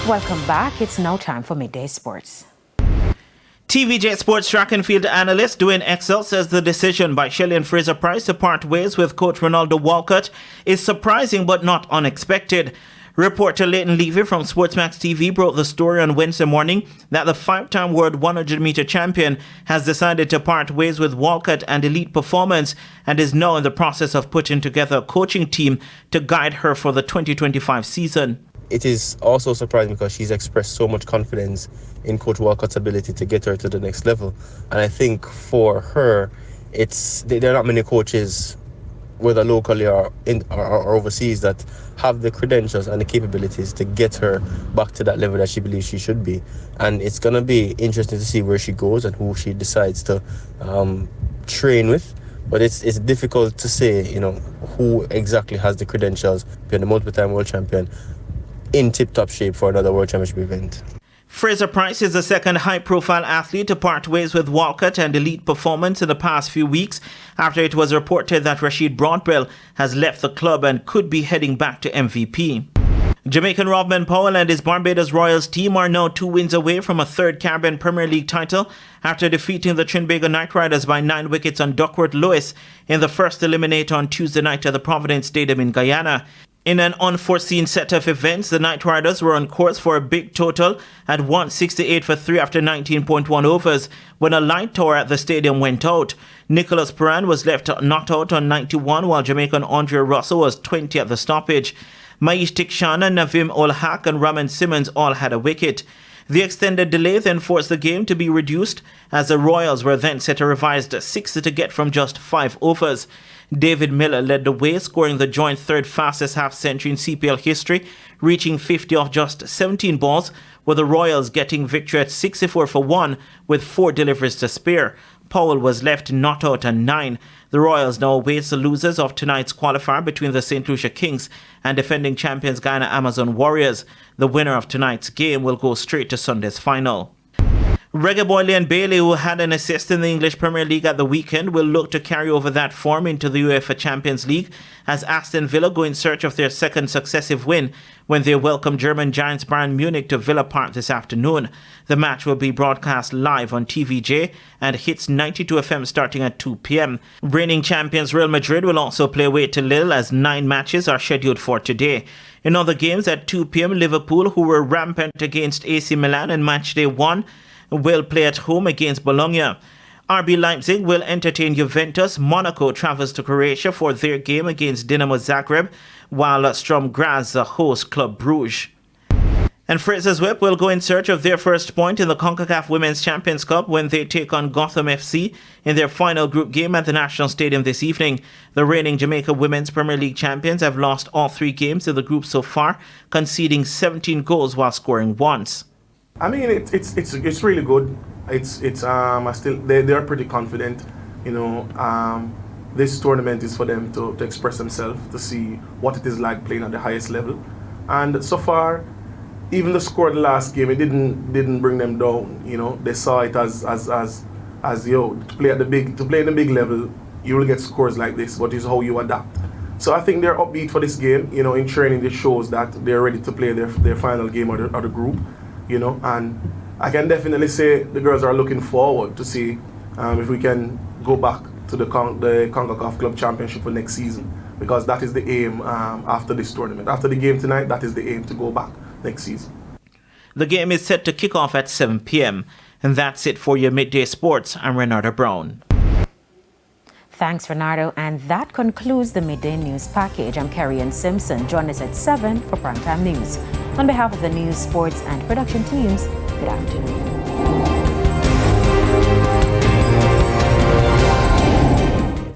Welcome back. It's now time for Midday Sports. TVJ Sports track and field analyst Dwayne Excel says the decision by Shelly and Fraser Pryce to part ways with coach Ronaldo Walcott is surprising but not unexpected. Reporter Leighton Levy from Sportsmax TV broke the story on Wednesday morning that the 5-time world 100-meter champion has decided to part ways with Walcott and Elite Performance and is now in the process of putting together a coaching team to guide her for the 2025 season. It is also surprising because she's expressed so much confidence in Coach Walcott's ability to get her to the next level. And I think for her, there are not many coaches, whether locally or overseas, that have the credentials and the capabilities to get her back to that level that she believes she should be. And it's going to be interesting to see where she goes and who she decides to train with. But it's difficult to say, who exactly has the credentials, being a multiple-time world champion, in tip-top shape for another World Championship event. Fraser Pryce is the second high-profile athlete to part ways with Walcott and Elite Performance in the past few weeks after it was reported that Rashid Broadbell has left the club and could be heading back to MVP. Jamaican Robin Powell and his Barbados Royals team are now 2 wins away from a third Caribbean Premier League title after defeating the Trinbago Knight Riders by 9 wickets on Duckworth Lewis in the first eliminator on Tuesday night at the Providence Stadium in Guyana. In an unforeseen set of events, the Knight Riders were on course for a big total at 168 for 3 after 19.1 overs when a light tower at the stadium went out. Nicholas Perrin was left not out on 91 while Jamaican Andre Russell was 20 at the stoppage. Maish Tikshana, Navim Ol-Haq and Raman Simmons all had a wicket. The extended delay then forced the game to be reduced as the Royals were then set a revised 60 to get from just 5 overs. David Miller led the way, scoring the joint third fastest half-century in CPL history, reaching 50 off just 17 balls, with the Royals getting victory at 64 for 1 with 4 deliveries to spare. Powell was left not out at 9. The Royals now awaits the losers of tonight's qualifier between the St. Lucia Kings and defending champions Guyana Amazon Warriors. The winner of tonight's game will go straight to Sunday's final. Reggae boy Leon Bailey, who had an assist in the English Premier League at the weekend, will look to carry over that form into the UEFA Champions League as Aston Villa go in search of their second successive win when they welcome German giants Bayern Munich to Villa Park this afternoon. The match will be broadcast live on TVJ and hits 92 FM starting at 2 p.m. Reigning champions Real Madrid will also play away to Lille as 9 matches are scheduled for today. In other games at 2 p.m, Liverpool, who were rampant against AC Milan in matchday 1, will play at home against Bologna. RB Leipzig will entertain Juventus. Monaco travels to Croatia for their game against Dinamo Zagreb, while Sturm Graz host Club Brugge. And Fraser's Whip will go in search of their first point in the CONCACAF Women's Champions Cup when they take on Gotham FC in their final group game at the National Stadium this evening. The reigning Jamaica Women's Premier League champions have lost all 3 games in the group so far, conceding 17 goals while scoring once. I mean, it's really good. They're pretty confident. This tournament is for them to express themselves, to see what it is like playing at the highest level. And so far, even the score of the last game, it didn't bring them down. They saw it as to play in the big level, you will get scores like this, but it's how you adapt. So I think they're upbeat for this game. In training, this shows that they're ready to play their final game of the group. And I can definitely say the girls are looking forward to see if we can go back to the CONCACAF Club Championship for next season, because that is the aim after this tournament. After the game tonight, that is the aim, to go back next season. The game is set to kick off at 7 p.m. And that's it for your Midday Sports. I'm Renata Brown. Thanks, Renardo. And that concludes the Midday News package. I'm Kerry-Ann Simpson. Join us at 7 for Primetime News. On behalf of the news, sports, and production teams, good afternoon.